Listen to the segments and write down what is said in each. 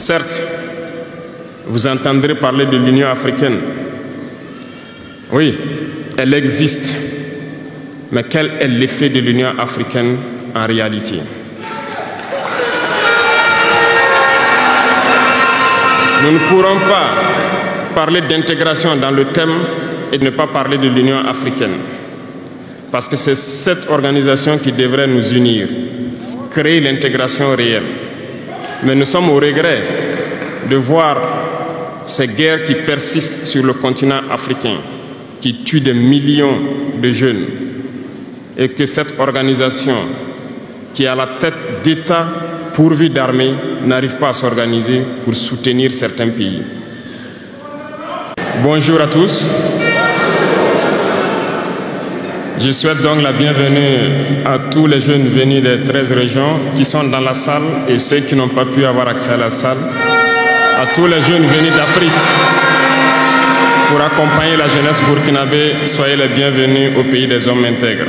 Certes, vous entendrez parler de l'Union africaine. Oui, elle existe. Mais quel est l'effet de l'Union africaine en réalité? Nous ne pourrons pas parler d'intégration dans le thème et ne pas parler de l'Union africaine. Parce que c'est cette organisation qui devrait nous unir, créer l'intégration réelle. Mais nous sommes au regret de voir ces guerres qui persistent sur le continent africain, qui tuent des millions de jeunes, et que cette organisation, qui est à la tête d'États pourvus d'armées, n'arrive pas à s'organiser pour soutenir certains pays. Bonjour à tous. Je souhaite donc la bienvenue à tous les jeunes venus des 13 régions qui sont dans la salle et ceux qui n'ont pas pu avoir accès à la salle. À tous les jeunes venus d'Afrique pour accompagner la jeunesse burkinabé, soyez les bienvenus au pays des hommes intègres.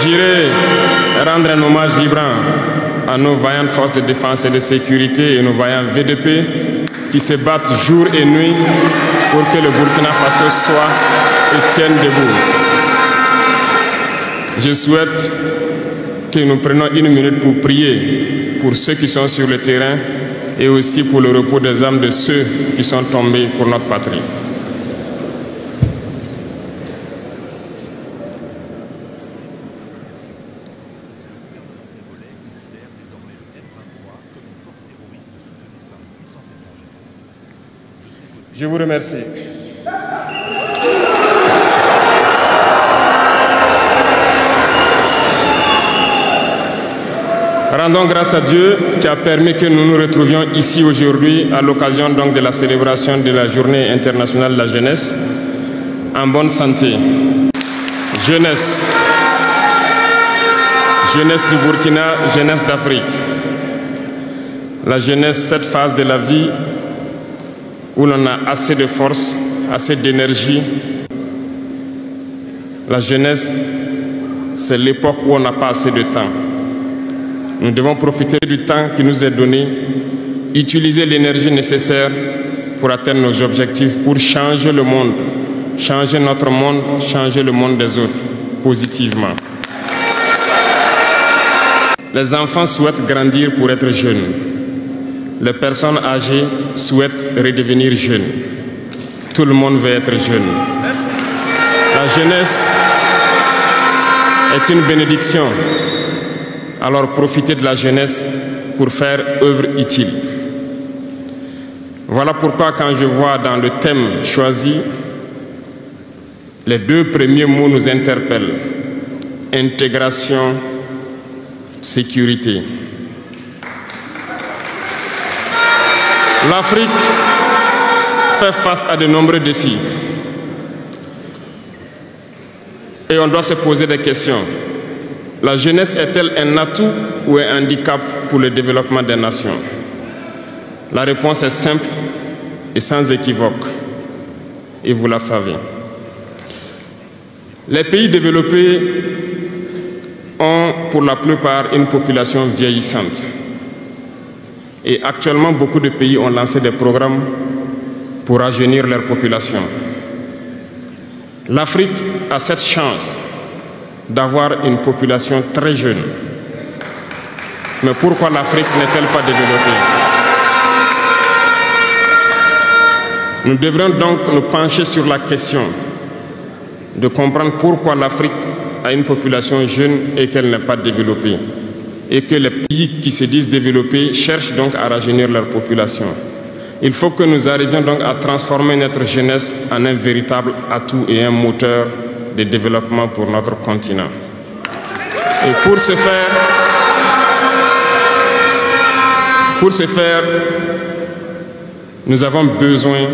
J'irai rendre un hommage vibrant à nos vaillantes forces de défense et de sécurité et nos vaillants VDP qui se battent jour et nuit pour que le Burkina Faso soit et tienne debout. Je souhaite que nous prenions une minute pour prier pour ceux qui sont sur le terrain et aussi pour le repos des âmes de ceux qui sont tombés pour notre patrie. Je vous remercie. Rendons grâce à Dieu qui a permis que nous nous retrouvions ici aujourd'hui à l'occasion donc de la célébration de la Journée internationale de la jeunesse en bonne santé. Jeunesse. Jeunesse du Burkina, jeunesse d'Afrique. La jeunesse, cette phase de la vie où l'on a assez de force, assez d'énergie. La jeunesse, c'est l'époque où on n'a pas assez de temps. Nous devons profiter du temps qui nous est donné, utiliser l'énergie nécessaire pour atteindre nos objectifs, pour changer le monde, changer notre monde, changer le monde des autres, positivement. Les enfants souhaitent grandir pour être jeunes. Les personnes âgées souhaitent redevenir jeunes. Tout le monde veut être jeune. La jeunesse est une bénédiction. Alors profitez de la jeunesse pour faire œuvre utile. Voilà pourquoi quand je vois dans le thème choisi, les deux premiers mots nous interpellent. Intégration, sécurité. L'Afrique fait face à de nombreux défis. Et on doit se poser des questions. La jeunesse est-elle un atout ou un handicap pour le développement des nations? La réponse est simple et sans équivoque. Et vous la savez. Les pays développés ont pour la plupart une population vieillissante. Et actuellement, beaucoup de pays ont lancé des programmes pour rajeunir leur population. L'Afrique a cette chance d'avoir une population très jeune. Mais pourquoi l'Afrique n'est-elle pas développée? Nous devrions donc nous pencher sur la question de comprendre pourquoi l'Afrique a une population jeune et qu'elle n'est pas développée. Et que les pays qui se disent développés cherchent donc à rajeunir leur population. Il faut que nous arrivions donc à transformer notre jeunesse en un véritable atout et un moteur de développement pour notre continent. Et pour ce faire, nous avons besoin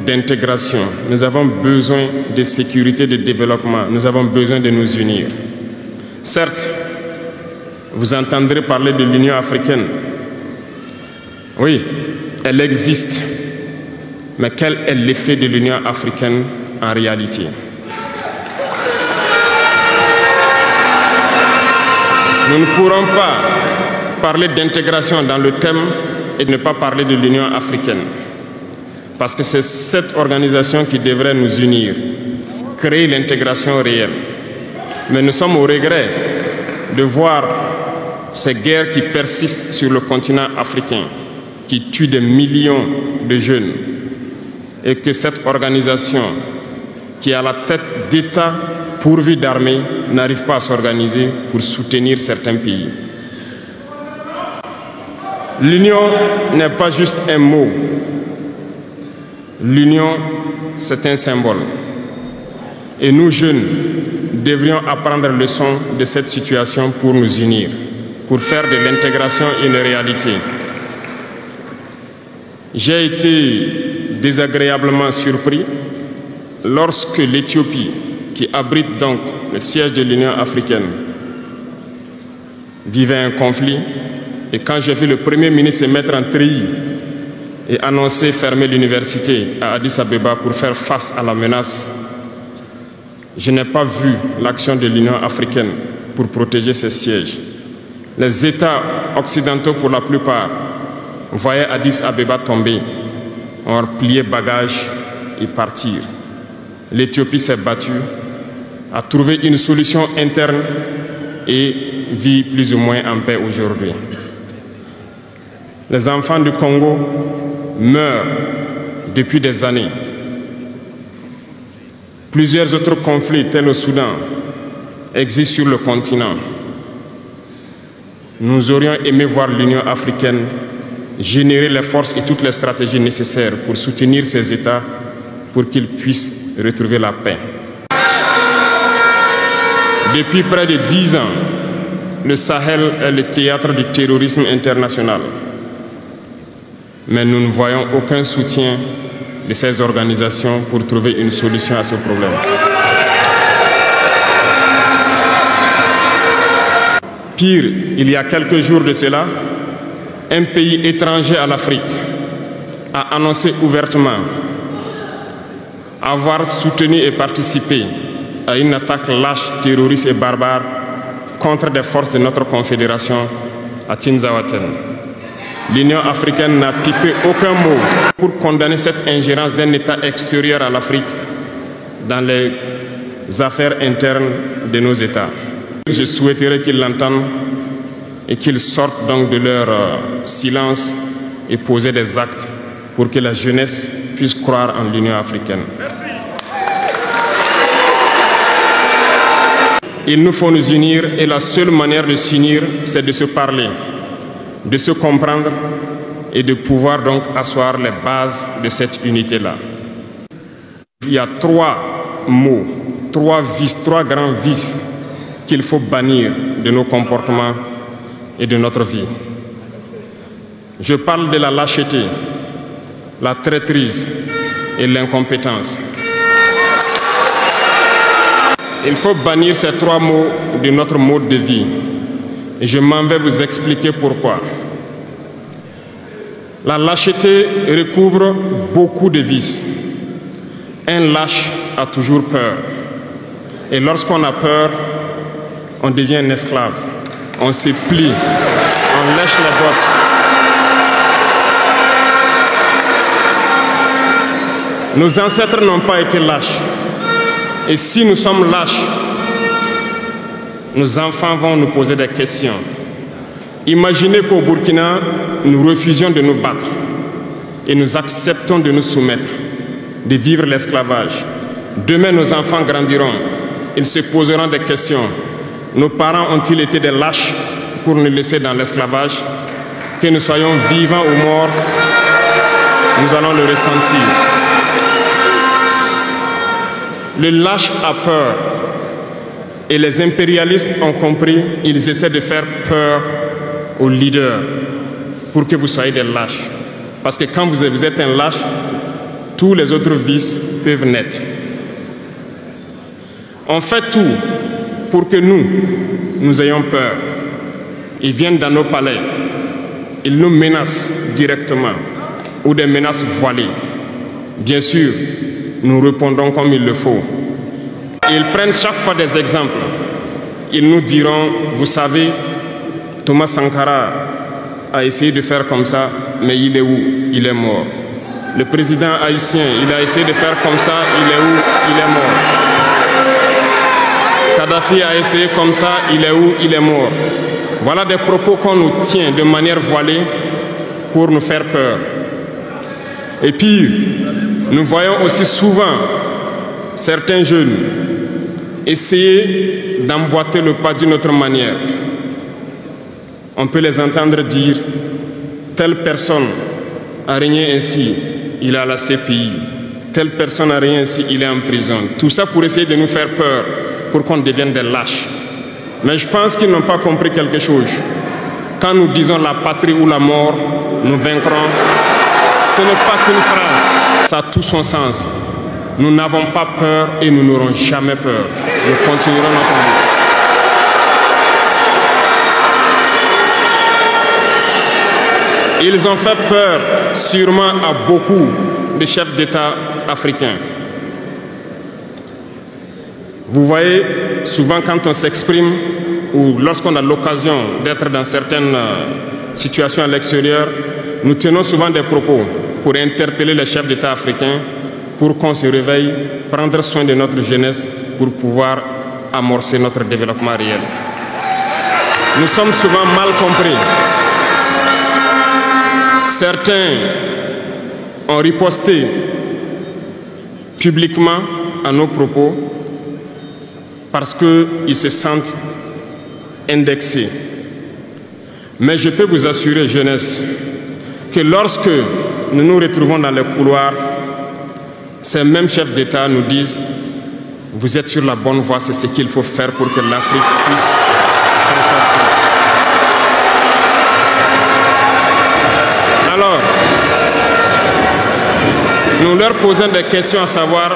d'intégration, nous avons besoin de sécurité, de développement, nous avons besoin de nous unir. Certes, vous entendrez parler de l'Union africaine. Oui, elle existe. Mais quel est l'effet de l'Union africaine en réalité? Nous ne pourrons pas parler d'intégration dans le thème et de ne pas parler de l'Union africaine. Parce que c'est cette organisation qui devrait nous unir, créer l'intégration réelle. Mais nous sommes au regret de voir ces guerres qui persistent sur le continent africain, qui tuent des millions de jeunes, et que cette organisation, qui est à la tête d'États pourvus d'armées, n'arrive pas à s'organiser pour soutenir certains pays. L'union n'est pas juste un mot. L'union, c'est un symbole. Et nous, jeunes, devrions apprendre leçon de cette situation pour nous unir, pour faire de l'intégration une réalité. J'ai été désagréablement surpris lorsque l'Éthiopie, qui abrite donc le siège de l'Union africaine, vivait un conflit. Et quand j'ai vu le Premier ministre se mettre en treillis et annoncer fermer l'université à Addis Abeba pour faire face à la menace, je n'ai pas vu l'action de l'Union africaine pour protéger ces sièges. Les États occidentaux, pour la plupart, voyaient Addis Abeba tomber, ont plié bagages et partir. L'Éthiopie s'est battue, a trouvé une solution interne et vit plus ou moins en paix aujourd'hui. Les enfants du Congo meurent depuis des années. Plusieurs autres conflits, tels au Soudan, existent sur le continent. Nous aurions aimé voir l'Union africaine générer les forces et toutes les stratégies nécessaires pour soutenir ces États pour qu'ils puissent retrouver la paix. Depuis près de 10 ans, le Sahel est le théâtre du terrorisme international. Mais nous ne voyons aucun soutien de ces organisations pour trouver une solution à ce problème. Pire, il y a quelques jours de cela, un pays étranger à l'Afrique a annoncé ouvertement avoir soutenu et participé à une attaque lâche, terroriste et barbare contre des forces de notre confédération à Tinzaouaten. L'Union africaine n'a pipé aucun mot pour condamner cette ingérence d'un État extérieur à l'Afrique dans les affaires internes de nos États. Je souhaiterais qu'ils l'entendent et qu'ils sortent donc de leur silence et poser des actes pour que la jeunesse puisse croire en l'Union africaine. Il nous faut nous unir et la seule manière de s'unir, c'est de se parler, de se comprendre et de pouvoir donc asseoir les bases de cette unité-là. Il y a 3 mots, 3 vices, 3 grands vices qu'il faut bannir de nos comportements et de notre vie. Je parle de la lâcheté, la traîtrise et l'incompétence. Il faut bannir ces 3 mots de notre mode de vie. Et je m'en vais vous expliquer pourquoi. La lâcheté recouvre beaucoup de vices. Un lâche a toujours peur. Et lorsqu'on a peur, on devient un esclave. On se plie, on lèche les bottes. Nos ancêtres n'ont pas été lâches. Et si nous sommes lâches, nos enfants vont nous poser des questions. Imaginez qu'au Burkina, nous refusions de nous battre et nous acceptons de nous soumettre, de vivre l'esclavage. Demain, nos enfants grandiront. Ils se poseront des questions. Nos parents ont-ils été des lâches pour nous laisser dans l'esclavage? Que nous soyons vivants ou morts, nous allons le ressentir. Le lâche a peur. Et les impérialistes ont compris, ils essaient de faire peur aux leaders pour que vous soyez des lâches. Parce que quand vous êtes un lâche, tous les autres vices peuvent naître. On fait tout pour que nous ayons peur. Ils viennent dans nos palais, ils nous menacent directement ou des menaces voilées. Bien sûr, nous répondons comme il le faut. Ils prennent chaque fois des exemples. Ils nous diront, vous savez, Thomas Sankara a essayé de faire comme ça, mais il est où? Il est mort. Le président haïtien, il a essayé de faire comme ça, il est où? Il est mort. Kadhafi a essayé comme ça, il est où? Il est mort. Voilà des propos qu'on nous tient de manière voilée pour nous faire peur. Et pire, nous voyons aussi souvent certains jeunes essayer d'emboîter le pas d'une autre manière. On peut les entendre dire « telle personne a régné ainsi, il est à la CPI. Telle personne a régné ainsi, il est en prison. » Tout ça pour essayer de nous faire peur, pour qu'on devienne des lâches. Mais je pense qu'ils n'ont pas compris quelque chose. Quand nous disons la patrie ou la mort, nous vaincrons, ce n'est pas qu'une phrase, ça a tout son sens. Nous n'avons pas peur et nous n'aurons jamais peur. Nous continuerons notre lutte. Ils ont fait peur sûrement à beaucoup de chefs d'État africains. Vous voyez, souvent quand on s'exprime ou lorsqu'on a l'occasion d'être dans certaines situations à l'extérieur, nous tenons souvent des propos pour interpeller les chefs d'État africains pour qu'on se réveille, prendre soin de notre jeunesse pour pouvoir amorcer notre développement réel. Nous sommes souvent mal compris. Certains ont riposté publiquement à nos propos parce qu'ils se sentent indexés. Mais je peux vous assurer, jeunesse, que lorsque nous nous retrouvons dans les couloirs, ces mêmes chefs d'État nous disent « Vous êtes sur la bonne voie, c'est ce qu'il faut faire pour que l'Afrique puisse s'en sortir. » Alors, nous leur posons des questions à savoir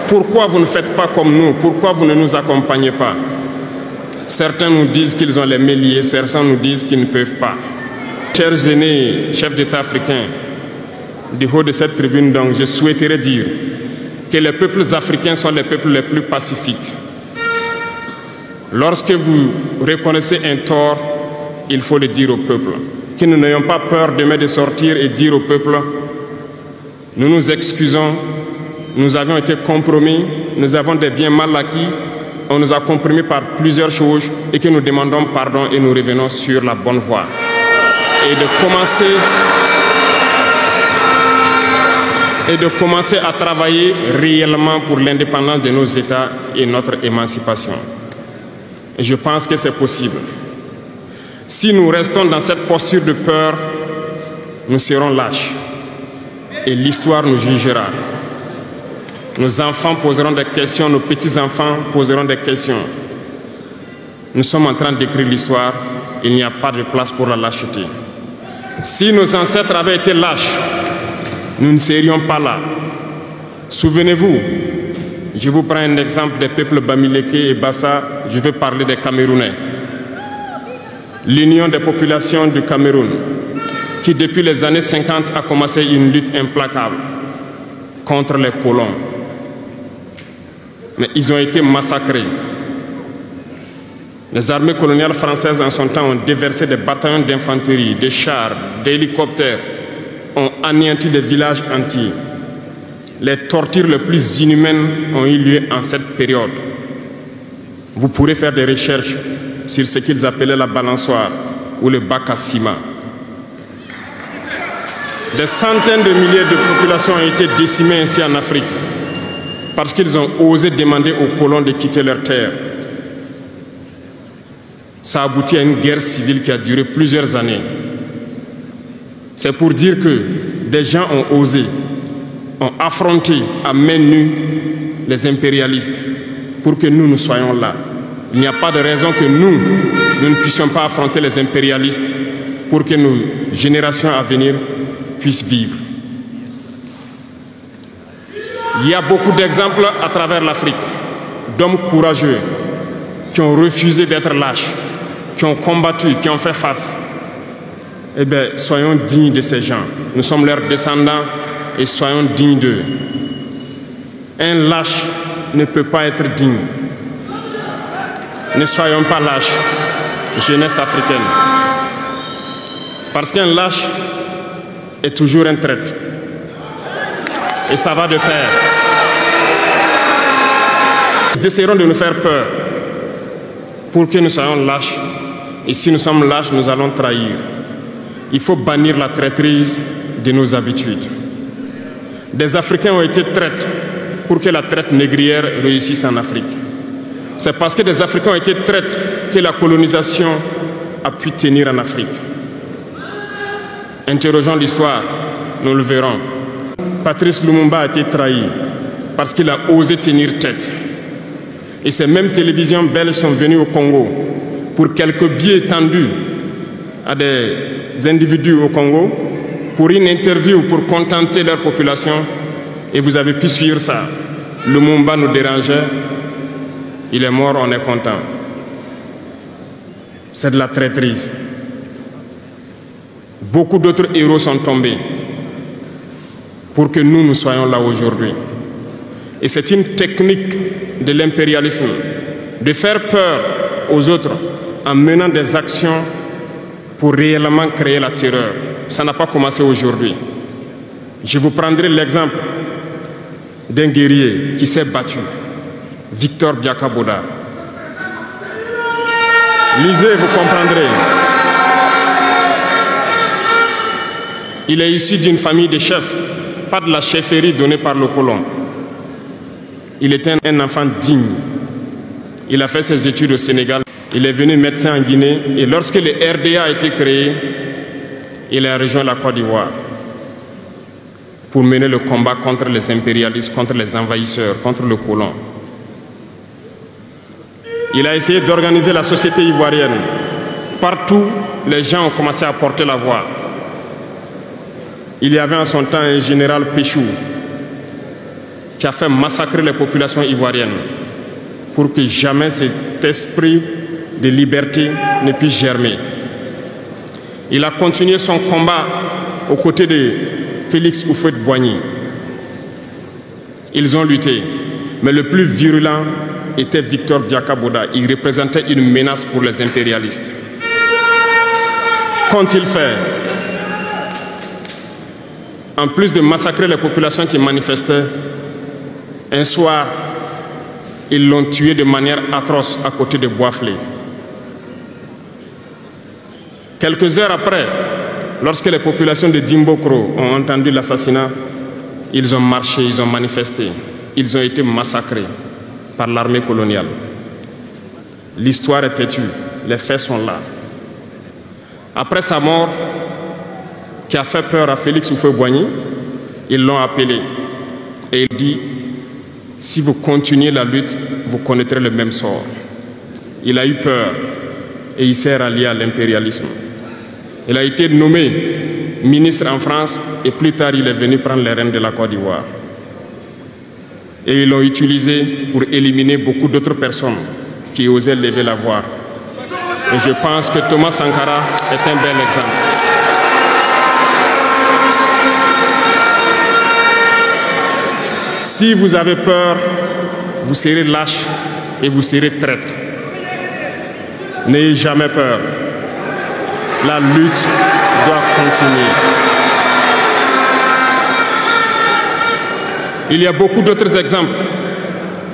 pourquoi vous ne faites pas comme nous, pourquoi vous ne nous accompagnez pas. Certains nous disent qu'ils ont les mains liées, certains nous disent qu'ils ne peuvent pas. Chers aînés, chefs d'État africains, du haut de cette tribune, donc, je souhaiterais dire que les peuples africains sont les peuples les plus pacifiques. Lorsque vous reconnaissez un tort, il faut le dire au peuple. Que nous n'ayons pas peur demain de sortir et dire au peuple, nous nous excusons, nous avions été compromis, nous avons des biens mal acquis, on nous a compromis par plusieurs choses et que nous demandons pardon et nous revenons sur la bonne voie. Et de commencer à travailler réellement pour l'indépendance de nos États et notre émancipation. Et je pense que c'est possible. Si nous restons dans cette posture de peur, nous serons lâches. Et l'histoire nous jugera. Nos enfants poseront des questions, nos petits-enfants poseront des questions. Nous sommes en train d'écrire l'histoire, il n'y a pas de place pour la lâcheté. Si nos ancêtres avaient été lâches, nous ne serions pas là. Souvenez-vous, je vous prends un exemple des peuples Bamileke et Bassa, je vais parler des Camerounais. L'Union des populations du Cameroun, qui depuis les années 50 a commencé une lutte implacable contre les colons. Mais ils ont été massacrés. Les armées coloniales françaises en son temps ont déversé des bataillons d'infanterie, des chars, des hélicoptères, ont anéanti des villages entiers. Les tortures les plus inhumaines ont eu lieu en cette période. Vous pourrez faire des recherches sur ce qu'ils appelaient la balançoire ou le bac à ciment. Des centaines de milliers de populations ont été décimées ainsi en Afrique parce qu'ils ont osé demander aux colons de quitter leur terre. Ça a abouti à une guerre civile qui a duré plusieurs années. C'est pour dire que des gens ont osé, ont affronté à main nue les impérialistes pour que nous soyons là. Il n'y a pas de raison que nous ne puissions pas affronter les impérialistes pour que nos générations à venir puissent vivre. Il y a beaucoup d'exemples à travers l'Afrique d'hommes courageux qui ont refusé d'être lâches, qui ont combattu, qui ont fait face. Eh bien, soyons dignes de ces gens. Nous sommes leurs descendants et soyons dignes d'eux. Un lâche ne peut pas être digne. Ne soyons pas lâches, jeunesse africaine. Parce qu'un lâche est toujours un traître. Et ça va de pair. Ils essaieront de nous faire peur pour que nous soyons lâches. Et si nous sommes lâches, nous allons trahir. Il faut bannir la traîtrise de nos habitudes. Des Africains ont été traîtres pour que la traite négrière réussisse en Afrique. C'est parce que des Africains ont été traîtres que la colonisation a pu tenir en Afrique. Interrogeons l'histoire, nous le verrons. Patrice Lumumba a été trahi parce qu'il a osé tenir tête. Et ces mêmes télévisions belges sont venues au Congo pour quelques billets tendus à des individus au Congo pour une interview pour contenter leur population. Et vous avez pu suivre ça. Lumumba nous dérangeait. Il est mort, on est content. C'est de la traîtrise. Beaucoup d'autres héros sont tombés pour que nous soyons là aujourd'hui. Et c'est une technique de l'impérialisme, de faire peur aux autres en menant des actions pour réellement créer la terreur. Ça n'a pas commencé aujourd'hui. Je vous prendrai l'exemple d'un guerrier qui s'est battu, Victor Biakaboda. Lisez, vous comprendrez. Il est issu d'une famille de chefs, pas de la chefferie donnée par le colon. Il était un enfant digne. Il a fait ses études au Sénégal. Il est venu médecin en Guinée. Et lorsque le RDA a été créé, il a rejoint la Côte d'Ivoire pour mener le combat contre les impérialistes, contre les envahisseurs, contre le colon. Il a essayé d'organiser la société ivoirienne. Partout, les gens ont commencé à porter la voix. Il y avait en son temps un général Péchou qui a fait massacrer les populations ivoiriennes pour que jamais cet esprit de liberté ne puisse germer. Il a continué son combat aux côtés de Félix Houphouët-Boigny. Ils ont lutté, mais le plus virulent était Victor Biakaboda. Il représentait une menace pour les impérialistes. Qu'ont-ils fait? En plus de massacrer les populations qui manifestaient, un soir, ils l'ont tué de manière atroce à côté de Boisflé. Quelques heures après, lorsque les populations de Dimbokro ont entendu l'assassinat, ils ont marché, ils ont manifesté, ils ont été massacrés par l'armée coloniale. L'histoire est têtue, les faits sont là. Après sa mort, qui a fait peur à Félix Houphouët-Boigny, ils l'ont appelé et il dit: si vous continuez la lutte, vous connaîtrez le même sort. Il a eu peur et il s'est rallié à l'impérialisme. Il a été nommé ministre en France et plus tard il est venu prendre les rênes de la Côte d'Ivoire. Et ils l'ont utilisé pour éliminer beaucoup d'autres personnes qui osaient lever la voix. Et je pense que Thomas Sankara est un bel exemple. Si vous avez peur, vous serez lâche et vous serez traître. N'ayez jamais peur. La lutte doit continuer. Il y a beaucoup d'autres exemples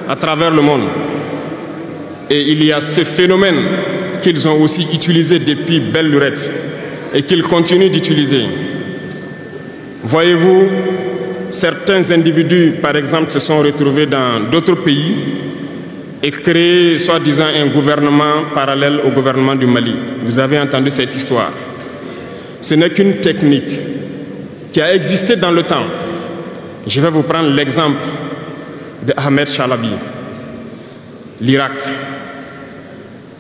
à travers le monde. Et il y a ce phénomène qu'ils ont aussi utilisé depuis belle lurette et qu'ils continuent d'utiliser. Voyez-vous, certains individus, par exemple, se sont retrouvés dans d'autres pays et créé, soi-disant, un gouvernement parallèle au gouvernement du Mali. Vous avez entendu cette histoire. Ce n'est qu'une technique qui a existé dans le temps. Je vais vous prendre l'exemple de Ahmed Chalabi, l'Irak.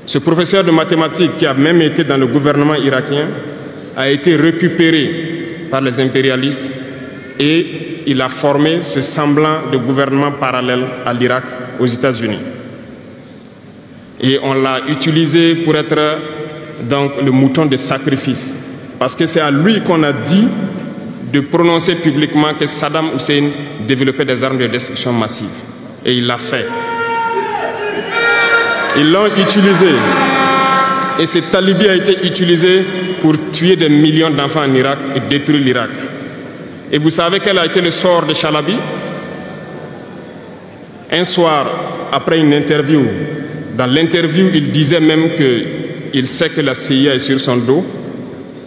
Ce professeur de mathématiques qui a même été dans le gouvernement irakien a été récupéré par les impérialistes et il a formé ce semblant de gouvernement parallèle à l'Irak, aux États-Unis. Et on l'a utilisé pour être donc le mouton de sacrifice. Parce que c'est à lui qu'on a dit de prononcer publiquement que Saddam Hussein développait des armes de destruction massive. Et il l'a fait. Ils l'ont utilisé. Et cet alibi a été utilisé pour tuer des millions d'enfants en Irak et détruire l'Irak. Et vous savez quel a été le sort de Chalabi? Un soir, après une interview, dans l'interview, il disait même qu'il sait que la CIA est sur son dos.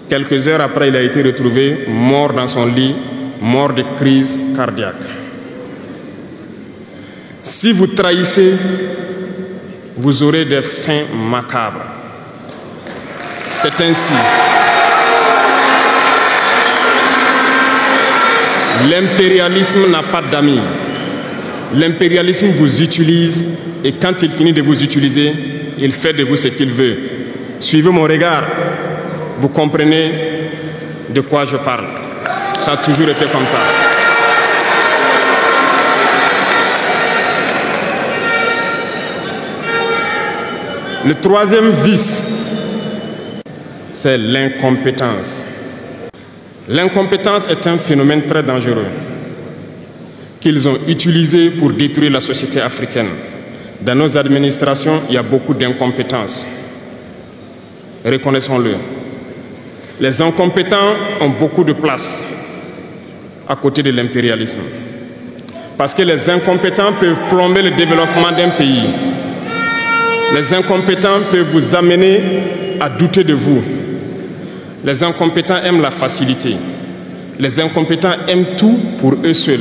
Quelques heures après, il a été retrouvé mort dans son lit, mort de crise cardiaque. Si vous trahissez, vous aurez des fins macabres. C'est ainsi. L'impérialisme n'a pas d'amis. L'impérialisme vous utilise et quand il finit de vous utiliser, il fait de vous ce qu'il veut. Suivez mon regard, vous comprenez de quoi je parle. Ça a toujours été comme ça. Le troisième vice, c'est l'incompétence. L'incompétence est un phénomène très dangereux qu'ils ont utilisé pour détruire la société africaine. Dans nos administrations, il y a beaucoup d'incompétence. Reconnaissons-le. Les incompétents ont beaucoup de place à côté de l'impérialisme. Parce que les incompétents peuvent plomber le développement d'un pays. Les incompétents peuvent vous amener à douter de vous. Les incompétents aiment la facilité. Les incompétents aiment tout pour eux seuls.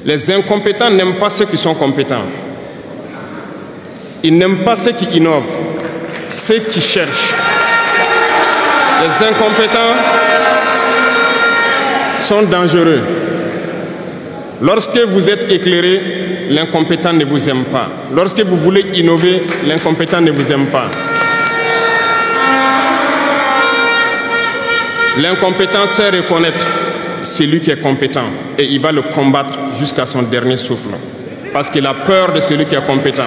Les incompétents n'aiment pas ceux qui sont compétents. Ils n'aiment pas ceux qui innovent, ceux qui cherchent. Les incompétents sont dangereux. Lorsque vous êtes éclairé, l'incompétent ne vous aime pas. Lorsque vous voulez innover, l'incompétent ne vous aime pas. L'incompétent sait reconnaître celui qui est compétent et il va le combattre jusqu'à son dernier souffle. Parce qu'il a peur de celui qui est compétent.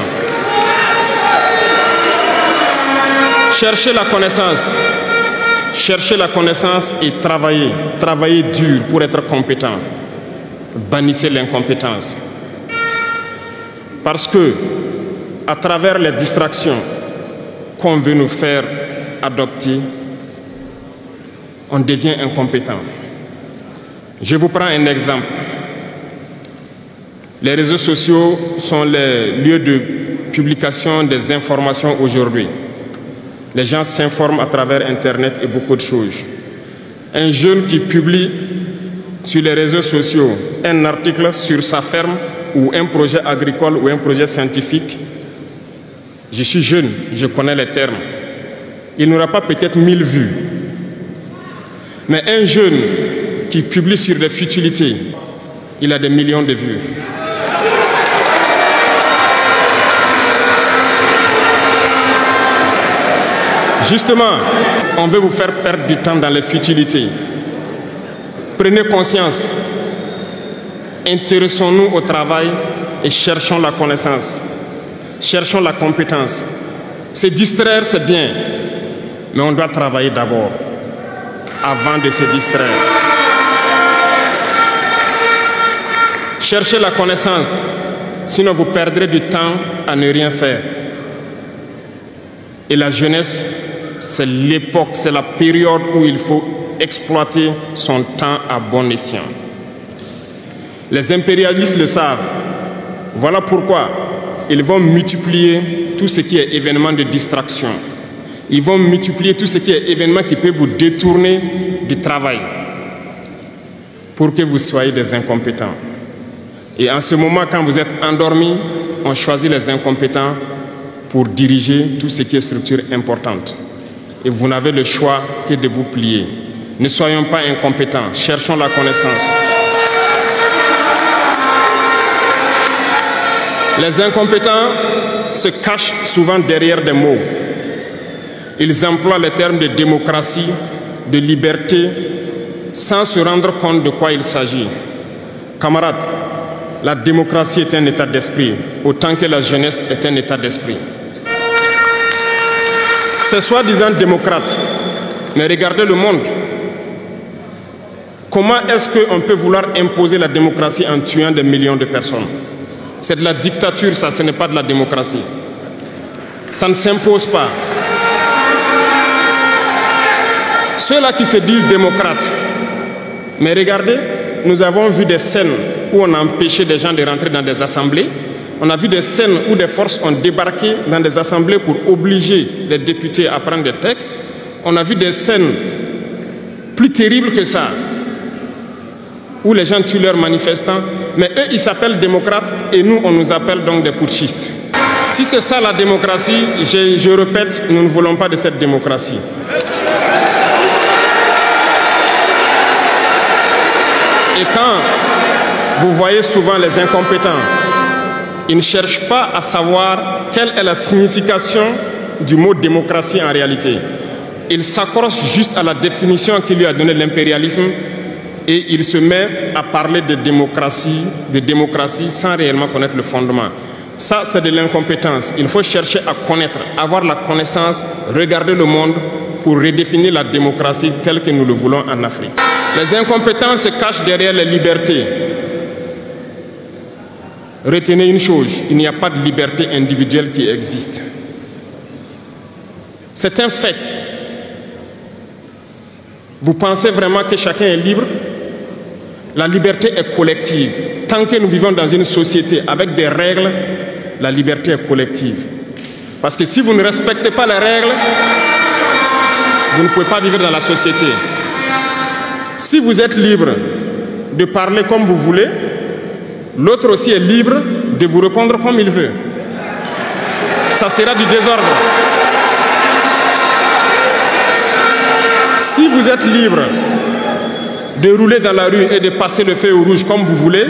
Cherchez la connaissance. Cherchez la connaissance et travaillez. Travaillez dur pour être compétent. Bannissez l'incompétence. Parce que, à travers les distractions qu'on veut nous faire adopter, on devient incompétent. Je vous prends un exemple. Les réseaux sociaux sont les lieux de publication des informations aujourd'hui. Les gens s'informent à travers Internet et beaucoup de choses. Un jeune qui publie sur les réseaux sociaux un article sur sa ferme ou un projet agricole ou un projet scientifique, je suis jeune, je connais les termes. Il n'aura pas peut-être 1000 vues. Mais un jeune qui publie sur des futilités, il a des millions de vues. Justement, on veut vous faire perdre du temps dans les futilités. Prenez conscience. Intéressons-nous au travail et cherchons la connaissance. Cherchons la compétence. Se distraire, c'est bien, mais on doit travailler d'abord, avant de se distraire. Cherchez la connaissance, sinon vous perdrez du temps à ne rien faire. Et la jeunesse, c'est l'époque, c'est la période où il faut exploiter son temps à bon escient. Les impérialistes le savent. Voilà pourquoi ils vont multiplier tout ce qui est événement de distraction. Ils vont multiplier tout ce qui est événement qui peut vous détourner du travail pour que vous soyez des incompétents. Et en ce moment, quand vous êtes endormis, on choisit les incompétents pour diriger tout ce qui est structure importante. Et vous n'avez le choix que de vous plier. Ne soyons pas incompétents, cherchons la connaissance. Les incompétents se cachent souvent derrière des mots. Ils emploient les termes de démocratie, de liberté, sans se rendre compte de quoi il s'agit. Camarades, la démocratie est un état d'esprit, autant que la jeunesse est un état d'esprit. C'est soi-disant démocrate, mais regardez le monde. Comment est-ce qu'on peut vouloir imposer la démocratie en tuant des millions de personnes? C'est de la dictature, ça, ce n'est pas de la démocratie. Ça ne s'impose pas. Ceux-là qui se disent démocrates, mais regardez, nous avons vu des scènes où on a empêché des gens de rentrer dans des assemblées. On a vu des scènes où des forces ont débarqué dans des assemblées pour obliger les députés à prendre des textes. On a vu des scènes plus terribles que ça, où les gens tuent leurs manifestants. Mais eux, ils s'appellent démocrates et nous, on nous appelle donc des putschistes. Si c'est ça la démocratie, je répète, nous ne voulons pas de cette démocratie. Et quand vous voyez souvent les incompétents, ils ne cherchent pas à savoir quelle est la signification du mot démocratie en réalité. Ils s'accrochent juste à la définition qu'il lui a donnée l'impérialisme et il se met à parler de démocratie sans réellement connaître le fondement. Ça, c'est de l'incompétence. Il faut chercher à connaître, avoir la connaissance, regarder le monde pour redéfinir la démocratie telle que nous le voulons en Afrique. Les incompétents se cachent derrière les libertés. Retenez une chose, il n'y a pas de liberté individuelle qui existe. C'est un fait. Vous pensez vraiment que chacun est libre? La liberté est collective. Tant que nous vivons dans une société avec des règles, la liberté est collective. Parce que si vous ne respectez pas les règles, vous ne pouvez pas vivre dans la société. Si vous êtes libre de parler comme vous voulez, l'autre aussi est libre de vous répondre comme il veut. Ça sera du désordre. Si vous êtes libre de rouler dans la rue et de passer le feu au rouge comme vous voulez,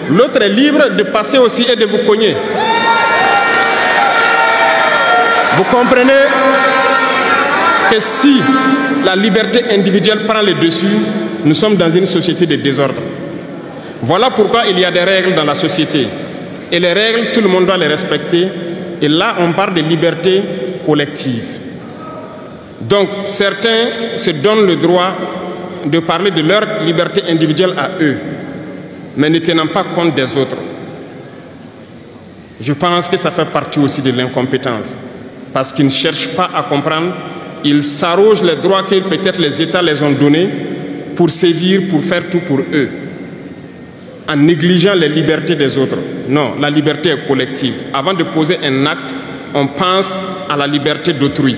l'autre est libre de passer aussi et de vous cogner. Vous comprenez que si la liberté individuelle prend le dessus, nous sommes dans une société de désordre. Voilà pourquoi il y a des règles dans la société. Et les règles, tout le monde doit les respecter. Et là, on parle de liberté collective. Donc, certains se donnent le droit de parler de leur liberté individuelle à eux, mais ne tenant pas compte des autres. Je pense que ça fait partie aussi de l'incompétence. Parce qu'ils ne cherchent pas à comprendre. Ils s'arrogent les droits que peut-être les États les ont donnés pour sévir, pour faire tout pour eux, en négligeant les libertés des autres. Non, la liberté est collective. Avant de poser un acte, on pense à la liberté d'autrui.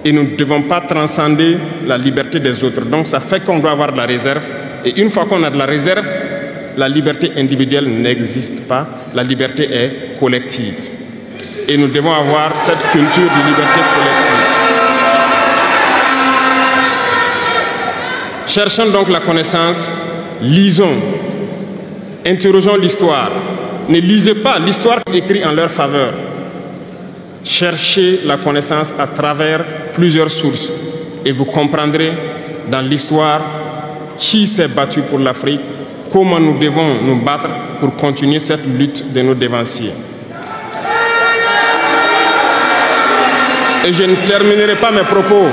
Et nous ne devons pas transcender la liberté des autres. Donc ça fait qu'on doit avoir de la réserve. Et une fois qu'on a de la réserve, la liberté individuelle n'existe pas. La liberté est collective. Et nous devons avoir cette culture de liberté collective. Cherchons donc la connaissance, lisons, interrogeons l'histoire. Ne lisez pas l'histoire écrite en leur faveur. Cherchez la connaissance à travers plusieurs sources et vous comprendrez dans l'histoire qui s'est battu pour l'Afrique, comment nous devons nous battre pour continuer cette lutte de nos dévanciers. Et je ne terminerai pas mes propos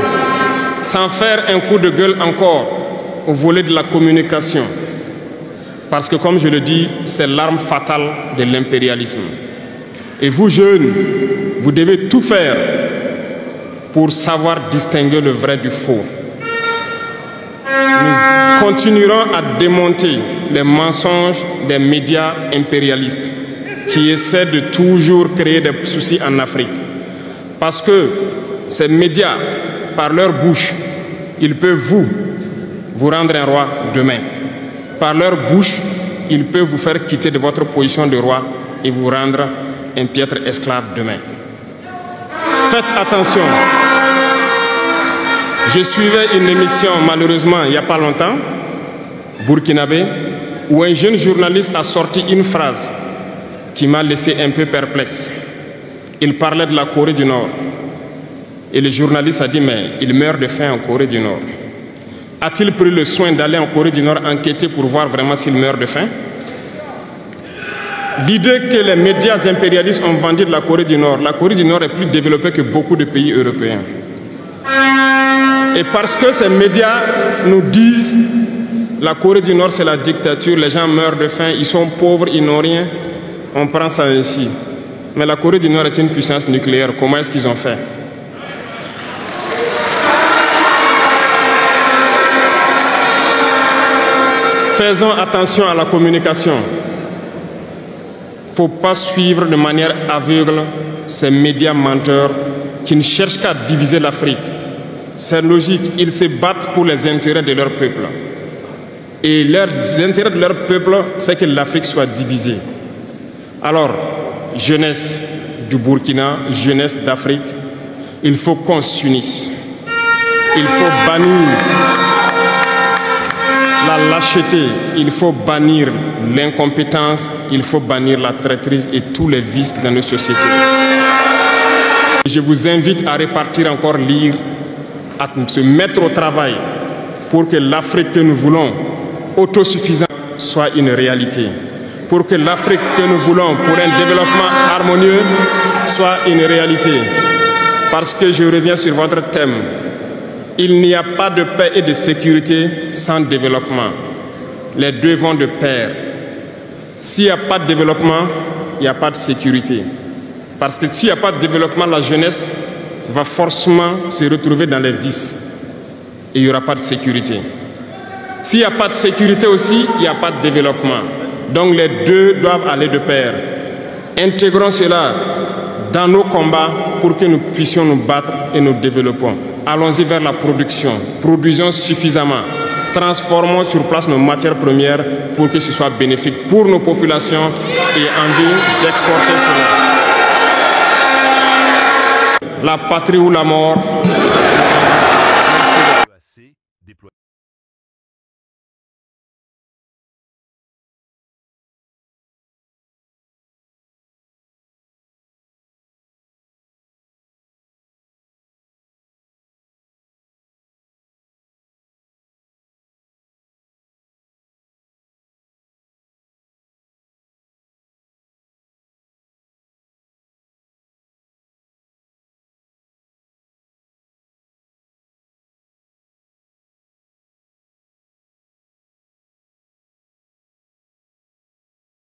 sans faire un coup de gueule encore au volet de la communication. Parce que comme je le dis, c'est l'arme fatale de l'impérialisme. Et vous jeunes, vous devez tout faire pour savoir distinguer le vrai du faux. Nous continuerons à démonter les mensonges des médias impérialistes qui essaient de toujours créer des soucis en Afrique. Parce que ces médias, par leur bouche, ils peuvent vous rendre un roi demain. Par leur bouche, ils peuvent vous faire quitter de votre position de roi et vous rendre un piètre esclave demain. Faites attention. Je suivais une émission, malheureusement, il n'y a pas longtemps, burkinabé, où un jeune journaliste a sorti une phrase qui m'a laissé un peu perplexe. Il parlait de la Corée du Nord. Et le journaliste a dit, mais il meurt de faim en Corée du Nord. A-t-il pris le soin d'aller en Corée du Nord enquêter pour voir vraiment s'il meurt de faim? L'idée que les médias impérialistes ont vendu de la Corée du Nord est plus développée que beaucoup de pays européens. Et parce que ces médias nous disent la Corée du Nord c'est la dictature, les gens meurent de faim, ils sont pauvres, ils n'ont rien, on prend ça ainsi. Mais la Corée du Nord est une puissance nucléaire, comment est-ce qu'ils ont fait? Faisons attention à la communication. Il ne faut pas suivre de manière aveugle ces médias menteurs qui ne cherchent qu'à diviser l'Afrique. C'est logique, ils se battent pour les intérêts de leur peuple. Et l'intérêt de leur peuple, c'est que l'Afrique soit divisée. Alors, jeunesse du Burkina, jeunesse d'Afrique, il faut qu'on s'unisse. Il faut bannir la lâcheté, il faut bannir l'incompétence, il faut bannir la traîtrise et tous les vices dans nos sociétés. Je vous invite à repartir encore lire, à se mettre au travail pour que l'Afrique que nous voulons, autosuffisante, soit une réalité. Pour que l'Afrique que nous voulons pour un développement harmonieux soit une réalité. Parce que je reviens sur votre thème. Il n'y a pas de paix et de sécurité sans développement. Les deux vont de pair. S'il n'y a pas de développement, il n'y a pas de sécurité. Parce que s'il n'y a pas de développement, la jeunesse va forcément se retrouver dans les vices. Et il n'y aura pas de sécurité. S'il n'y a pas de sécurité aussi, il n'y a pas de développement. Donc les deux doivent aller de pair. Intégrons cela dans nos combats pour que nous puissions nous battre et nous développons. Allons-y vers la production. Produisons suffisamment. Transformons sur place nos matières premières pour que ce soit bénéfique pour nos populations et envie d'exporter cela. La patrie ou la mort.